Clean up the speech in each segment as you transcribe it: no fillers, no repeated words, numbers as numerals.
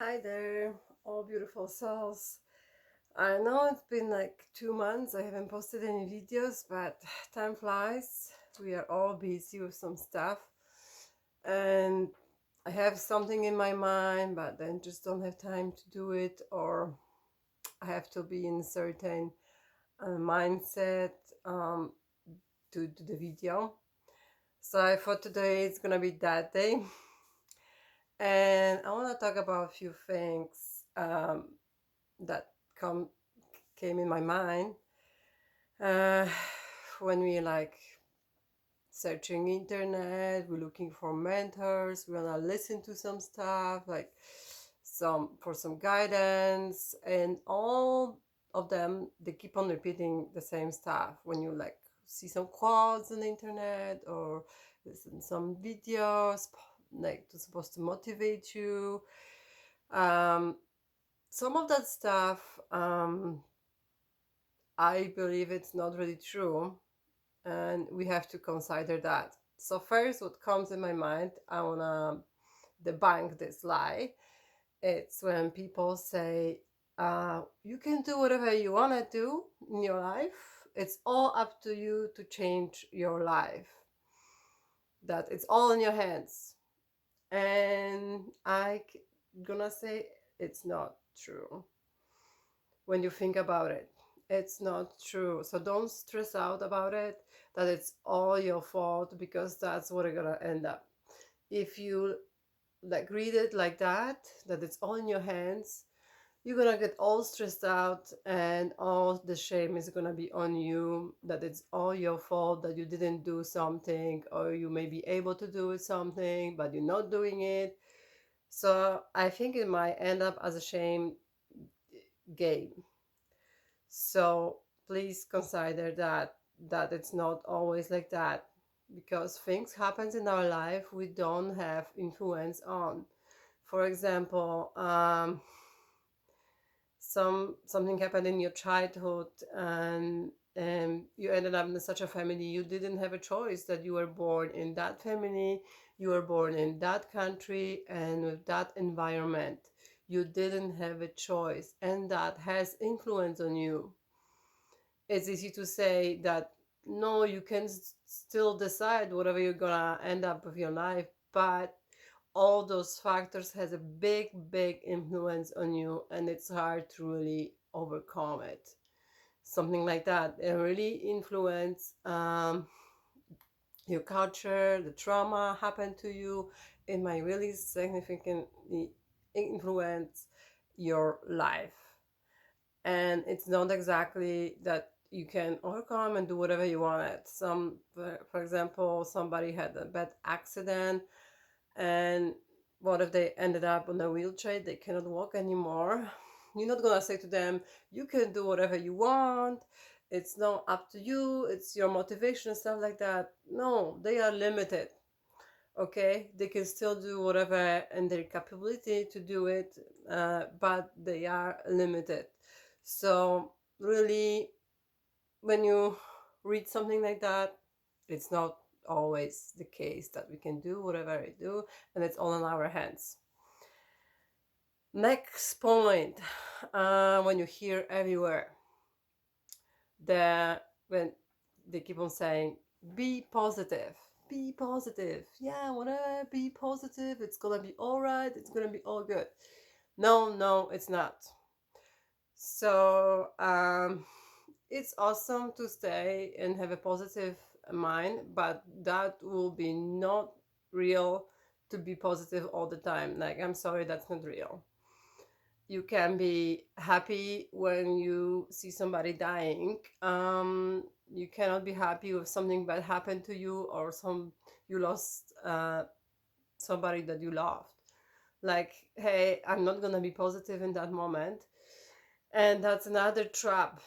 Hi there, all beautiful souls. I know it's been like 2 months, I haven't posted any videos, but time flies. We are all busy with some stuff, and I have something in my mind, but then just don't have time to do it, or I have to be in a certain mindset um, to do the video. So I thought today it's gonna be that day, and I want to talk about a few things that come came in my mind uh, when we like searching internet, we're looking for mentors, we wanna listen to some stuff like some guidance, and all of them they keep on repeating the same stuff. When you like see some quotes on the internet or listen some videos like it's supposed to motivate you, um, some of that stuff I believe it's not really true, and we have to consider that. So, first, what comes in my mind, I want to debunk this lie. It's when people say, you can do whatever you want to do in your life, it's all up to you to change your life, that it's all in your hands. And gonna say it's not true. When you think about it, it's not true. So don't stress out about it, that it's all your fault, because that's what you're gonna end up. If you like read it like that it's all in your hands, you're gonna get all stressed out, and all the shame is gonna be on you, that it's all your fault that you didn't do something, or you may be able to do something but you're not doing it. So I think it might end up as a shame game. So please consider that it's not always like that, because things happens in our life we don't have influence on. For example, something happened in your childhood, and you ended up in such a family. You didn't have a choice, that you were born in that family, you were born in that country and with that environment. You didn't have a choice, and that has influence on you. It's easy to say that no, you can still decide whatever you're gonna end up with your life, but all those factors has a big influence on you, and it's hard to really overcome it. Something like that, it really influence your culture, the trauma happened to you. It might really significantly influence your life, and it's not exactly that you can overcome and do whatever you wanted. For example, somebody had a bad accident, and what if they ended up on a wheelchair, they cannot walk anymore? You're not gonna say to them, you can do whatever you want, it's not up to you, it's your motivation and stuff like that. No, they are limited. Okay, they can still do whatever and their capability to do it, but they are limited. So really, when you read something like that, it's not always the case that we can do whatever we do, and it's all in our hands. Next point, when you hear everywhere that when they keep on saying, be positive, be positive, yeah, whatever, be positive, it's gonna be all right, it's gonna be all good. No, no, it's not. So it's awesome to stay and have a positive mind, but that will be not real to be positive all the time. Like, I'm sorry, that's not real. You can be happy when you see somebody dying. You cannot be happy with something bad happened to you, or you lost somebody that you loved. Like, hey, I'm not gonna be positive in that moment, and that's another trap,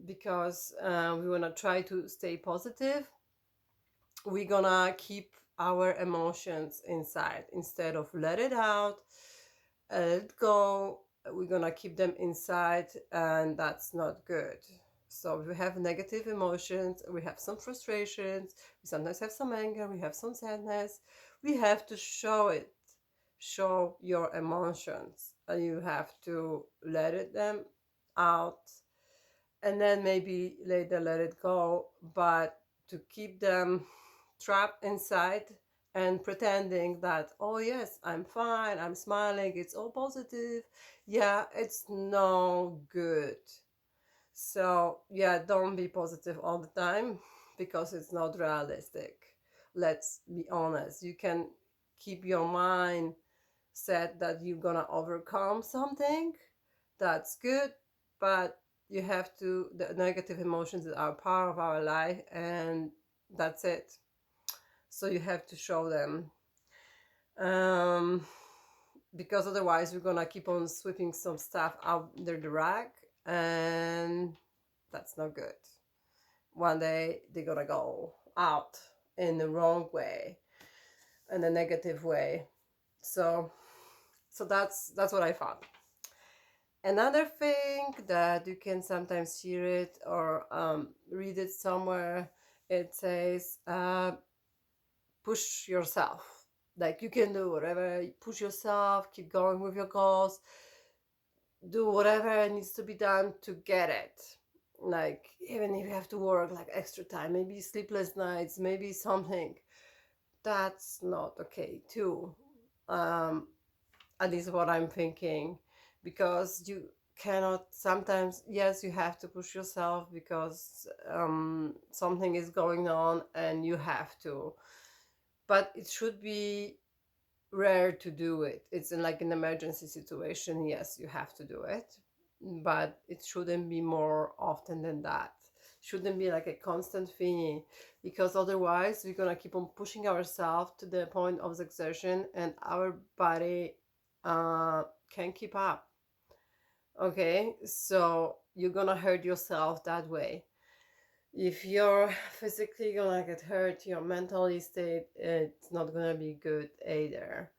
because we wanna try to stay positive. We're gonna keep our emotions inside instead of let it out, let it go. We're gonna keep them inside, and that's not good. So we have negative emotions, we have some frustrations, we sometimes have some anger, we have some sadness. We have to show it, show your emotions. You have to let it them out, and then maybe later let it go. But to keep them trapped inside and pretending that, oh yes, I'm fine, I'm smiling, it's all positive, yeah, it's no good. So yeah, don't be positive all the time because it's not realistic. Let's be honest. You can keep your mind set that you're gonna overcome something. That's good, but you have to, the negative emotions are part of our life, and that's it. So you have to show them. Um, because otherwise we're gonna keep on sweeping some stuff out under the rag, and that's not good. One day they're gonna go out in the wrong way, in a negative way. So that's what I found. Another thing that you can sometimes hear it or read it somewhere, it says push yourself. Like, you can do whatever, push yourself, keep going with your goals, do whatever needs to be done to get it. Like, even if you have to work like extra time, maybe sleepless nights, maybe something, that's not okay too. um at least what I'm thinking, because you cannot, sometimes, yes, you have to push yourself because something is going on and you have to, but it should be rare to do it. It's in like an emergency situation, yes, you have to do it, but it shouldn't be more often than that. Shouldn't be like a constant thing, because otherwise we're gonna keep on pushing ourselves to the point of exertion and our body can't keep up. Okay, so you're gonna hurt yourself that way. If you're physically gonna get hurt, your mental state, it's not gonna be good either.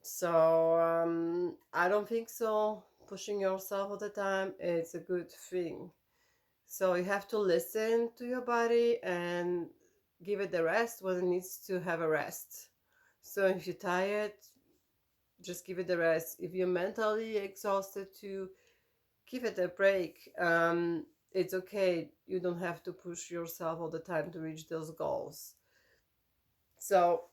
So I don't think so. Pushing yourself all the time, it's a good thing. So you have to listen to your body and give it the rest when it needs to have a rest. So if you're tired, just give it the rest. If you're mentally exhausted, to give it a break. It's okay. You don't have to push yourself all the time to reach those goals. So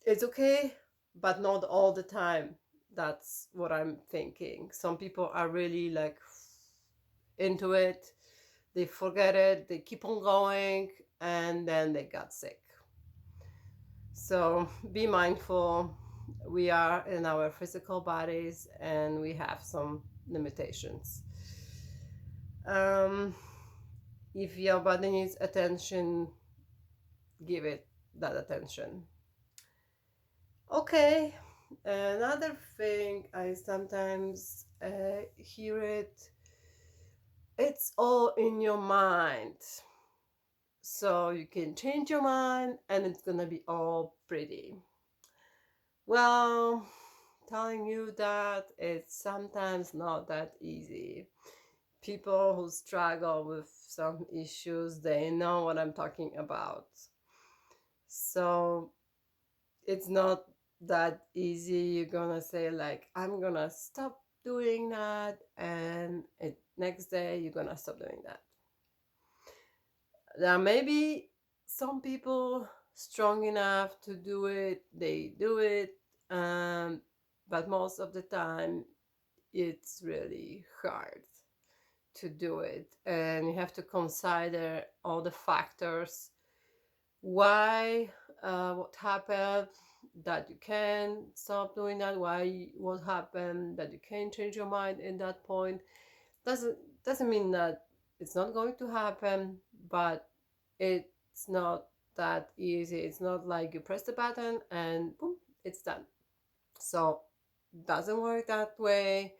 it's okay, but not all the time. That's what I'm thinking. Some people are really like into it, they forget it, they keep on going, and then they got sick. So be mindful. We are in our physical bodies and we have some limitations. If your body needs attention, give it that attention. Okay, another thing I sometimes hear it, it's all in your mind. So you can change your mind and it's gonna be all pretty. Well, telling you that it's sometimes not that easy. People who struggle with some issues, they know what I'm talking about. So it's not that easy. You're gonna say like, I'm gonna stop doing that, and next day you're gonna stop doing that. There may be some people strong enough to do it, they do it, but most of the time it's really hard to do it, and you have to consider all the factors why, what happened that you can stop doing that, why, what happened that you can change your mind in that point. Doesn't mean that it's not going to happen, but it's not that easy. It's not like you press the button and boom, it's done. So doesn't work that way.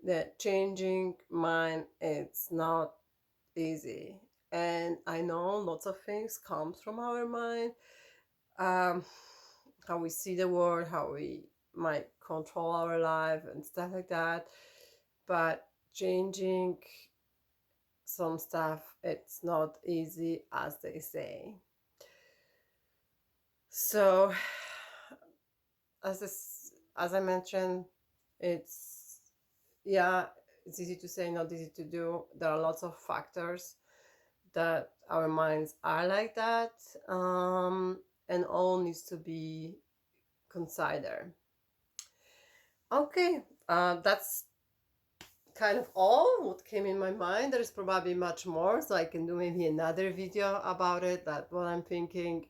The changing mind, it's not easy, and I know lots of things comes from our mind, um, how we see the world, how we might control our life and stuff like that. But changing some stuff, it's not easy as they say. So as I mentioned, It's, yeah, it's easy to say, not easy to do. There are lots of factors that our minds are like that, and all needs to be considered. Okay, that's kind of all what came in my mind. There's probably much more, so I can do maybe another video about it. That what I'm thinking.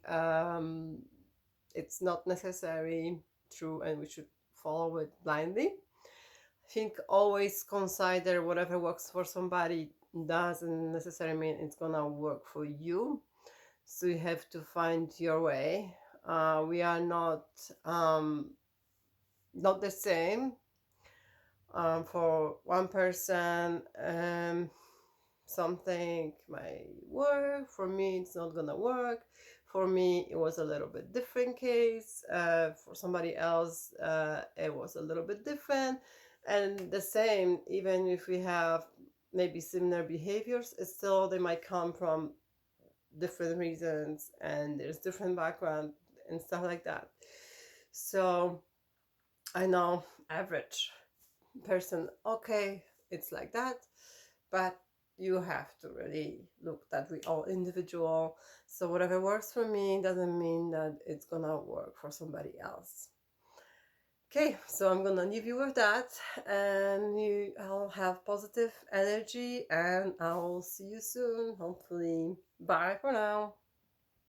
It's not necessarily true, and we should follow it blindly. I think always consider whatever works for somebody doesn't necessarily mean it's gonna work for you. So you have to find your way. We are not the same. For one person, something might work. For me, it's not gonna work. For me, it was a little bit different case. For somebody else, it was a little bit different. And the same, even if we have maybe similar behaviors, it's still they might come from different reasons, and there's different background and stuff like that. So I know average person, okay, it's like that, but you have to really look that we all individual. So whatever works for me doesn't mean that it's gonna work for somebody else. Okay, so I'm gonna leave you with that, and I'll have positive energy, and I'll see you soon, hopefully. Bye for now.